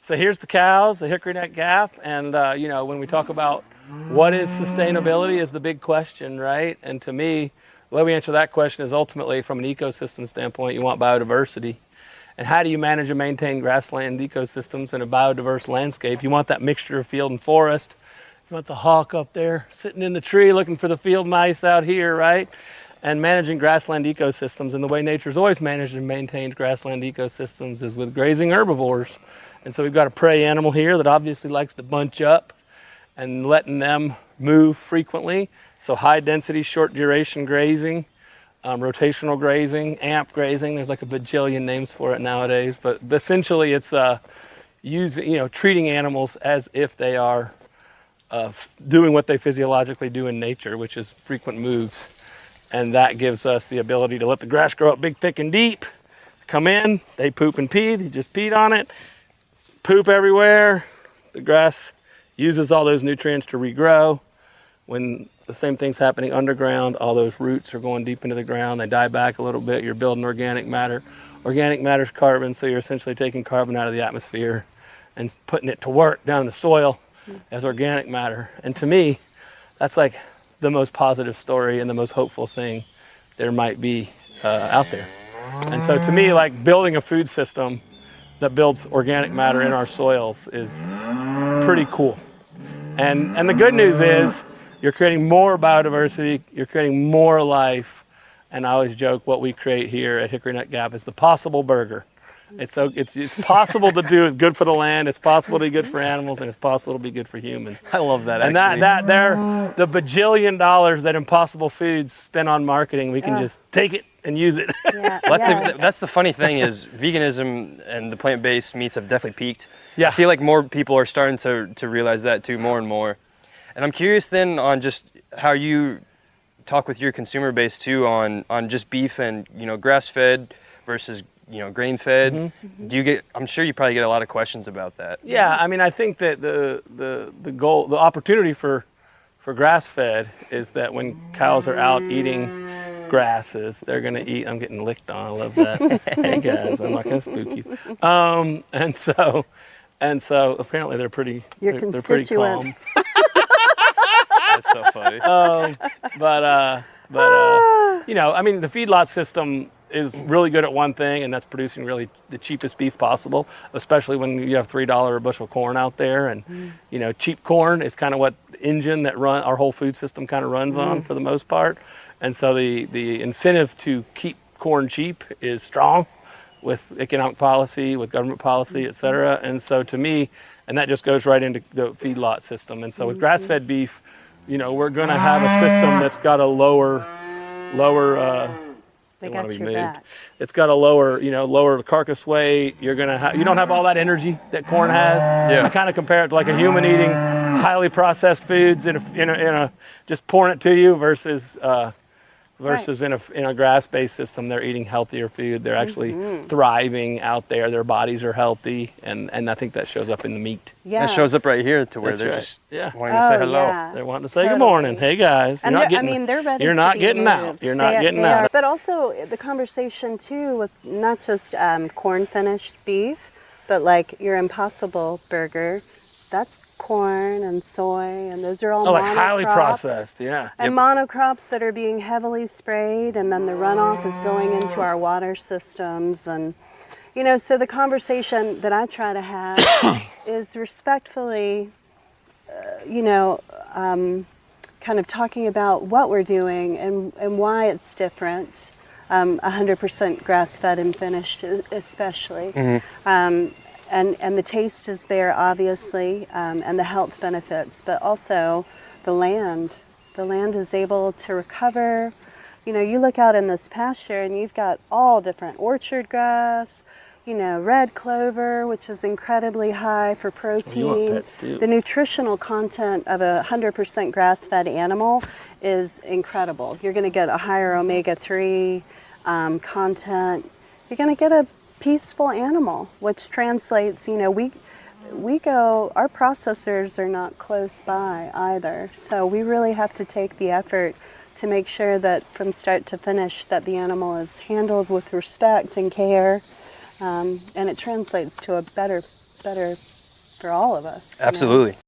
So here's the cows, the Hickory Nut Gap, and you know, when we talk about what is sustainability is the big question, right? And to me, the way we answer that question is ultimately from an ecosystem standpoint, you want biodiversity. And how do you manage and maintain grassland ecosystems in a biodiverse landscape? You want that mixture of field and forest. You want the hawk up there sitting in the tree looking for the field mice out here, right? And managing grassland ecosystems, and the way nature's always managed and maintained grassland ecosystems is with grazing herbivores. And so we've got a prey animal here that obviously likes to bunch up and letting them move frequently. So high density, short duration grazing, rotational grazing, amp grazing. There's like a bajillion names for it nowadays, but essentially it's treating animals as if they are doing what they physiologically do in nature, which is frequent moves. And that gives us the ability to let the grass grow up big, thick, and deep. Come in, they poop and pee, they just peed on it, poop everywhere. The grass uses all those nutrients to regrow. When the same thing's happening underground, all those roots are going deep into the ground, they die back a little bit, you're building organic matter. Organic matter is carbon, so you're essentially taking carbon out of the atmosphere and putting it to work down in the soil as organic matter. And to me, that's like the most positive story and the most hopeful thing there might be out there. And so to me, like building a food system that builds organic matter in our soils is pretty cool. And the good news is you're creating more biodiversity, you're creating more life. And I always joke what we create here at Hickory Nut Gap is the possible burger. It's possible to do. It's good for the land. It's possible to be good for animals, and it's possible to be good for humans. I love that. And actually. that they're the bajillion dollars that Impossible Foods spend on marketing. We can just take it and use it. Yeah, That's the funny thing is veganism and the plant-based meats have definitely peaked. Yeah. I feel like more people are starting to realize that too, more and more. And I'm curious then on just how you talk with your consumer base too on just beef and grass-fed versus grain-fed. Mm-hmm. Do you get? I'm sure you probably get a lot of questions about that. Yeah, I mean, I think that the goal, the opportunity for grass-fed is that when cows are out eating grasses, they're gonna eat. I'm getting licked on. I love that. Hey guys, I'm not gonna spook you. And so apparently they're pretty. Your they're pretty calm. constituents. That's so funny. But I mean, the feedlot system is really good at one thing, and that's producing really the cheapest beef possible, especially when you have $3 a bushel corn out there. And cheap corn is kind of what the engine that our whole food system kind of runs on for the most part. And so the incentive to keep corn cheap is strong with economic policy, with government policy, et cetera. And so to me, and that just goes right into the feedlot system. And so with grass-fed beef, we're going to have a system that's got a lower They got your back. It's got a lower carcass weight. You don't have all that energy that corn has. Yeah. I kind of compare it to like a human eating highly processed foods in a just pouring it to you versus in a grass-based system. They're eating healthier food. They're actually thriving out there. Their bodies are healthy, and I think that shows up in the meat. Yeah. That shows up right here to where That's they're right. just wanting to say hello. Yeah. They're wanting to say good morning. Hey guys, And they're ready You're to not be getting moved. out. You're not getting They out. are. But also the conversation too with not just corn finished beef, but like your Impossible burger. That's corn and soy, and those are all monocrops. Like highly processed, yeah. And monocrops that are being heavily sprayed, and then the runoff is going into our water systems. And, so the conversation that I try to have is respectfully, kind of talking about what we're doing and why it's different. 100% grass-fed and finished especially. And the taste is there, obviously, and the health benefits, but also the land. The land is able to recover. You look out in this pasture and you've got all different orchard grass, red clover, which is incredibly high for protein. You want pets too. The nutritional content of a 100% grass-fed animal is incredible. You're going to get a higher omega-3 content. You're going to get a peaceful animal, which translates, our processors are not close by either. So we really have to take the effort to make sure that from start to finish that the animal is handled with respect and care, and it translates to a better for all of us. You know? Absolutely.